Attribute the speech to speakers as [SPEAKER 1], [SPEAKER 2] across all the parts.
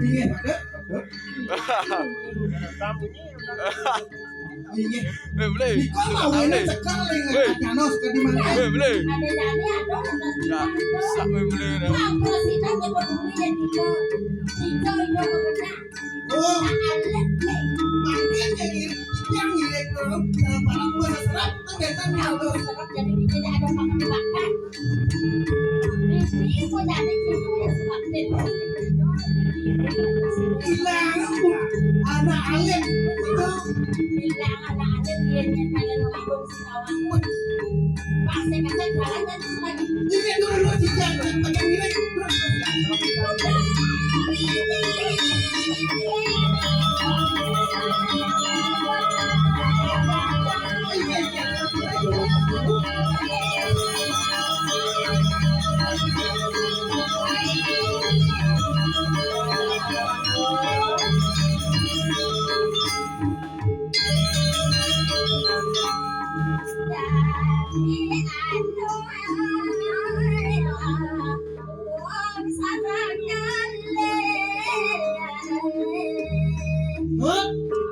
[SPEAKER 1] Iya, ada. Iya.
[SPEAKER 2] Boleh.
[SPEAKER 1] Ikaw mawin sekali ngano sekali mana?
[SPEAKER 2] Boleh.
[SPEAKER 3] Ada jadi ada
[SPEAKER 2] Ya, sak boleh dah.
[SPEAKER 3] Kalau kita berburu ya tiga itu berbeda.
[SPEAKER 1] Oh,
[SPEAKER 3] Alet
[SPEAKER 1] makin jadi yang ngirek dong. Barang gua serap ternyata
[SPEAKER 3] tahu serap jadi tidak ada makan. Ini pun ada yang sebab itu.
[SPEAKER 1] hilang anak alim.
[SPEAKER 3] Bilang ada dia yang kalian ngomong sekawan. Pasti kata jalan dan lagi.
[SPEAKER 1] Ini dulu dijang pakai ngirek terus.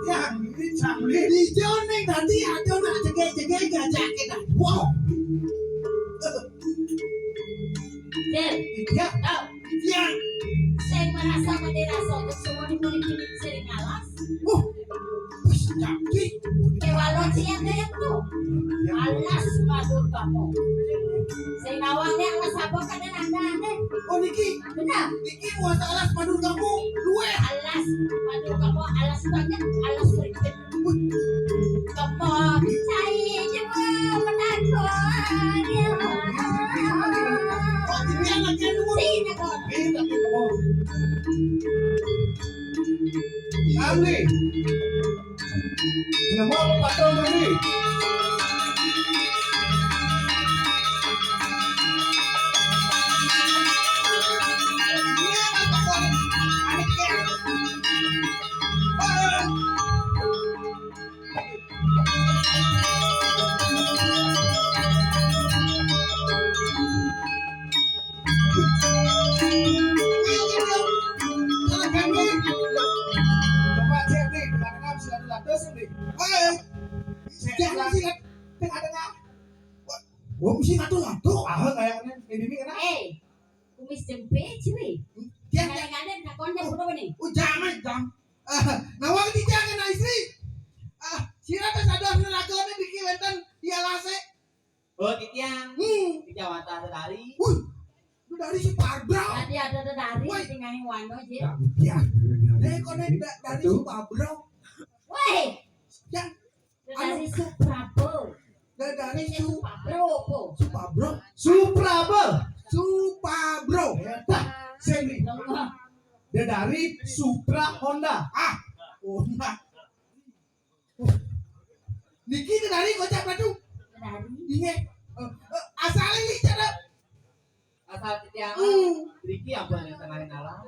[SPEAKER 1] Yang ini camli di jone tadi ada nak cegek gajah kita. Wow. Ya, yang
[SPEAKER 3] Saya merasa mendirasa untuk semua dimiliki sering alas.
[SPEAKER 1] jadi
[SPEAKER 3] Kewalon siapa itu? Alas madur kamu. Saya nawangnya alas apa kan ada.
[SPEAKER 1] oh Niki
[SPEAKER 3] Benar.
[SPEAKER 1] muasa alas madu kamu luwe.
[SPEAKER 3] Alas madur kamu alas banyak alas ribet. Kamu saya juga menakut.
[SPEAKER 1] Oh ini anaknya dulu.
[SPEAKER 3] Sini kau.
[SPEAKER 1] Ini tapi kamu. Amri. Nama apa patron tadi?
[SPEAKER 3] Kumis jempe cuy. Kadang-kadang tak konten berapa nih?
[SPEAKER 1] Jangan jam. Nawang di jangan istri. Sira tak sadar nelagone bikin wenten dia lase.
[SPEAKER 4] Oh, Titiang. Kejawatan dari.
[SPEAKER 1] Dari si Parbro.
[SPEAKER 3] Tadi ada dari tinggal yang wano aja.
[SPEAKER 1] Ya. Kone dari si Parbro.
[SPEAKER 3] Woi,
[SPEAKER 1] Yang
[SPEAKER 3] dari Suprabo.
[SPEAKER 1] dari
[SPEAKER 3] Suprabo.
[SPEAKER 1] Supabro.
[SPEAKER 4] Suprabo.
[SPEAKER 1] Supabro. Seni.
[SPEAKER 4] Dari Supra Honda.
[SPEAKER 1] Oh nah. Niki dari kocak batu.
[SPEAKER 3] Dari.
[SPEAKER 1] Inge. Asal ini cara.
[SPEAKER 4] Asal Titiang. Riki apa yang kenalin Allah?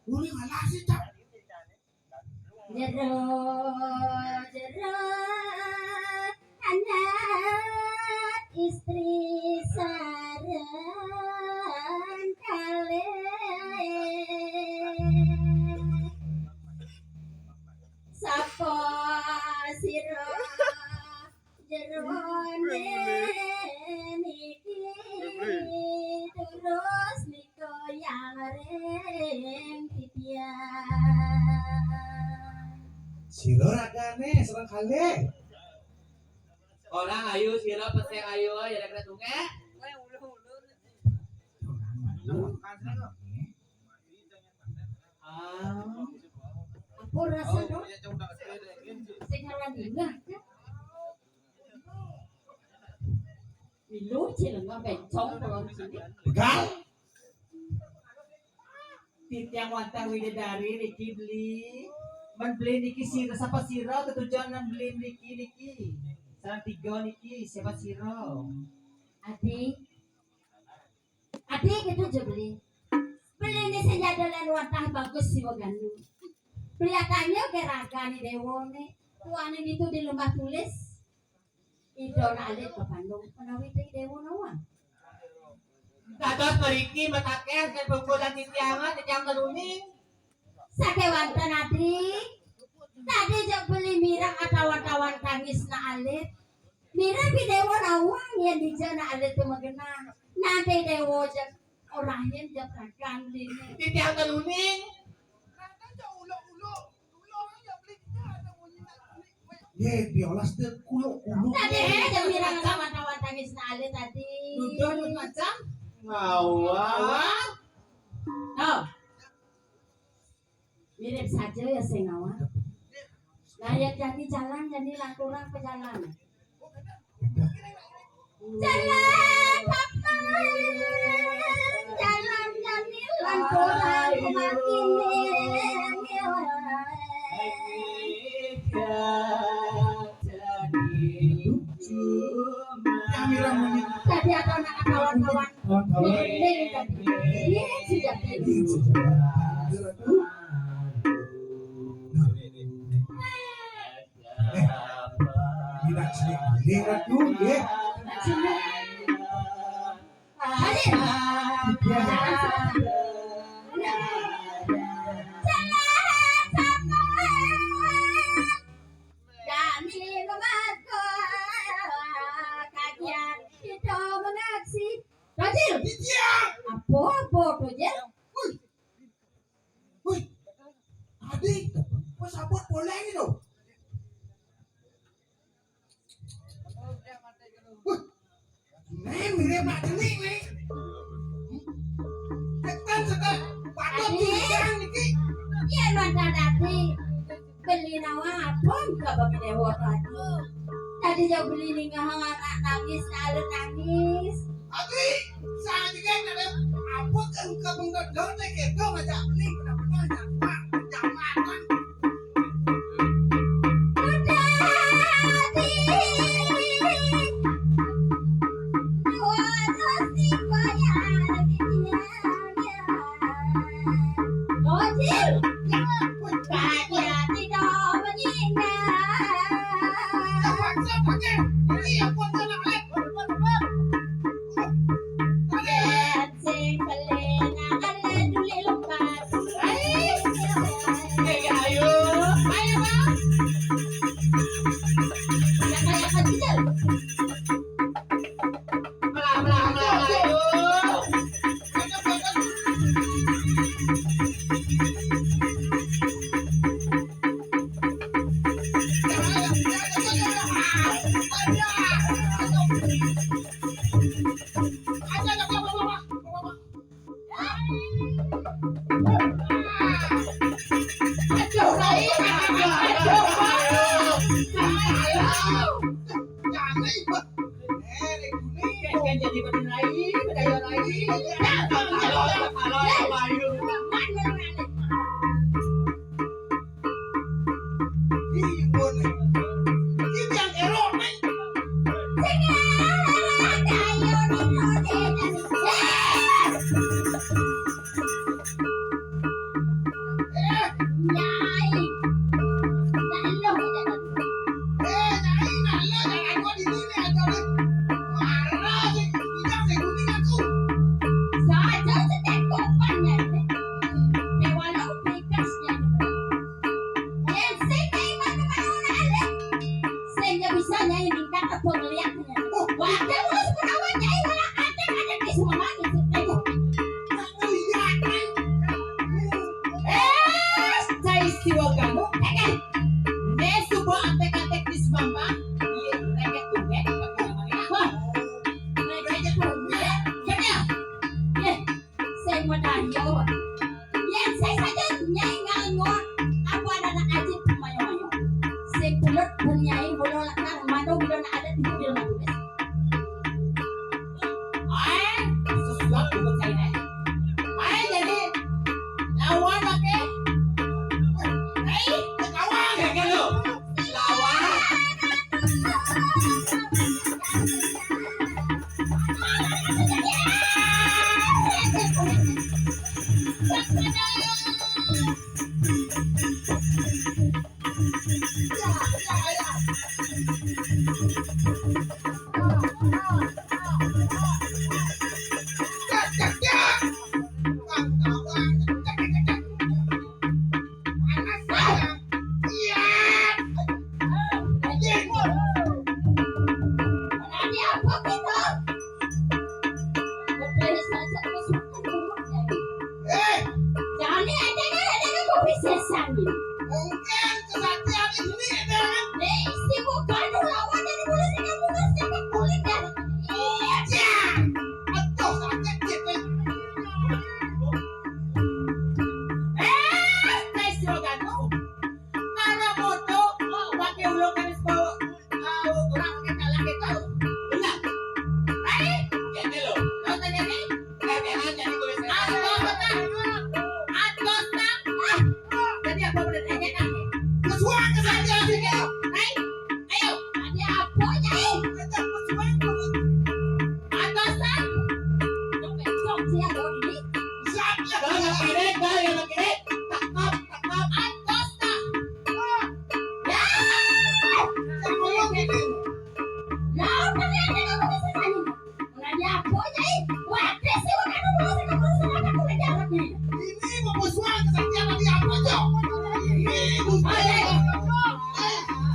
[SPEAKER 1] Boleh ngalah sih cap.
[SPEAKER 3] Jero anak istri sareng kale sapa sira jerone niki terus niko yang reng titian.
[SPEAKER 1] Siro ragane serang kale.
[SPEAKER 4] Orang ayu sira peseng ayu ya rek tunge.
[SPEAKER 3] Apa rasa no? Sing ngaran dingah. Milu cileng bencong kalau di sini.
[SPEAKER 1] Begal.
[SPEAKER 4] Titiang wantang widadari Riki beli. Man beli niki sira sapa sira ketujuan nan beli niki. Sarang tiga niki siapa sira?
[SPEAKER 3] Adik itu aja beli ini senjata dan watah bagus sih waganu. Kelihatannya gerakan di dewone. Tuan ini tuh di lembah tulis. Idona alit ke Bandung. Penawi itu dewone wan.
[SPEAKER 4] Dados meriki mataken kan pukulan titiangan titiang keruning.
[SPEAKER 3] Sakewantan Adri. Tadi jok beli mirang atawan-tawan tangis na alit. Mirang bidewo rawang ya di jana alit tumagena. Nanti dewo jok orangnya jok rakan lini.
[SPEAKER 4] Titiang taluning.
[SPEAKER 1] Ye, biolas deh kulo.
[SPEAKER 3] Tadi jok mirang atawan-tawan tangis na alit tadi.
[SPEAKER 4] Duduk macam. Ngawang.
[SPEAKER 3] Oh. Mirip saja ya sengawan. Layak jadi jalan jadi lanturan pejalan. Jalan papa, jalan jadi lanturan makin tadi ada anak kawan-kawan keliling tadi. Ini sudah
[SPEAKER 1] Tidak sendiri ratu ye.
[SPEAKER 3] hadir. Apa tuh je?
[SPEAKER 1] Wih, tadi pas sabot boleh ini loh. Wih, nih mirip mak jenik nih. Sekan, patut diikan niki.
[SPEAKER 3] Iya mantan tadi beli nawa apa enggak bagi dewa tadi. Tadi jauh beli ninggal anak nangis, alut nangis.
[SPEAKER 1] Adi, saya juga ada apa kan kebentuk dong gitu aja beli benar-benar nyaman, nyamanan.
[SPEAKER 4] Jadi benda lain, benda lain.
[SPEAKER 3] wisesan ini.
[SPEAKER 1] Mungkin kesaktian ini dengan
[SPEAKER 3] Nih, si Boganu lawan dari mulai sini mulai sampai kulit dan iya.
[SPEAKER 1] atau sakit gitu.
[SPEAKER 4] Guys, Boganu. Mana moto pakai ulo kanis bawa orang kita lagi tahu. Benar. Ini loh. Lo tanya nih. Jadi tulisan. Antosta. Jadi apa benar ini kan?
[SPEAKER 1] Kesuaan kesaktian ini.
[SPEAKER 4] Ayo.
[SPEAKER 3] Ada apa nyai?
[SPEAKER 1] Ada kesuaan kamu.
[SPEAKER 4] Antosta.
[SPEAKER 3] Besok dia lo ini.
[SPEAKER 1] Siapnya.
[SPEAKER 4] Yang kiri. Takap. Antosta.
[SPEAKER 3] Lawan ternyata kamu wisesan ini. Ada apa nyai? Waduh si Boganu mulai sampai kulit sampai kulit jalan ini.
[SPEAKER 1] Ini pemusuhan kesaktian tadi apa Jo? Ini bukan.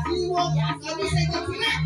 [SPEAKER 1] Siwon kami segera pilih.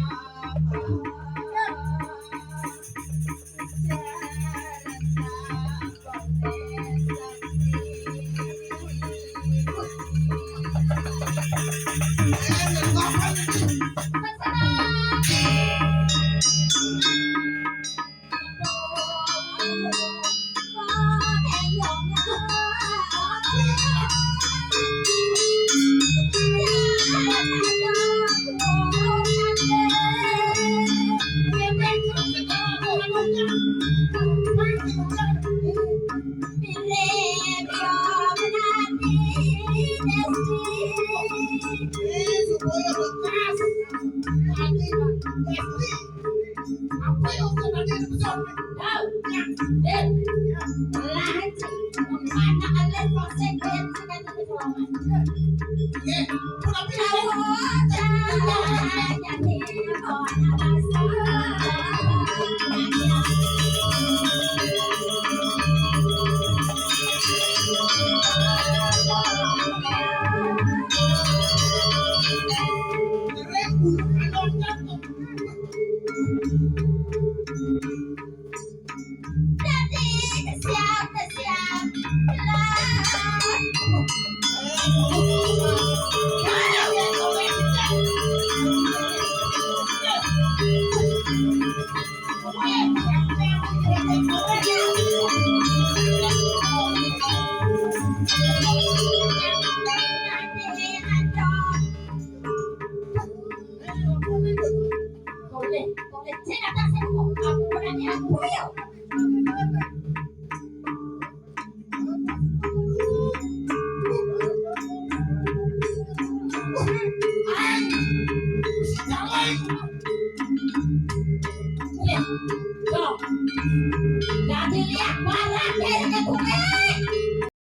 [SPEAKER 1] Supaya bekas. Apa yang sudah dipesan? Udah pilih. Keren bulu kalon jatuh.
[SPEAKER 3] Jadi lihat barang dari ketukan.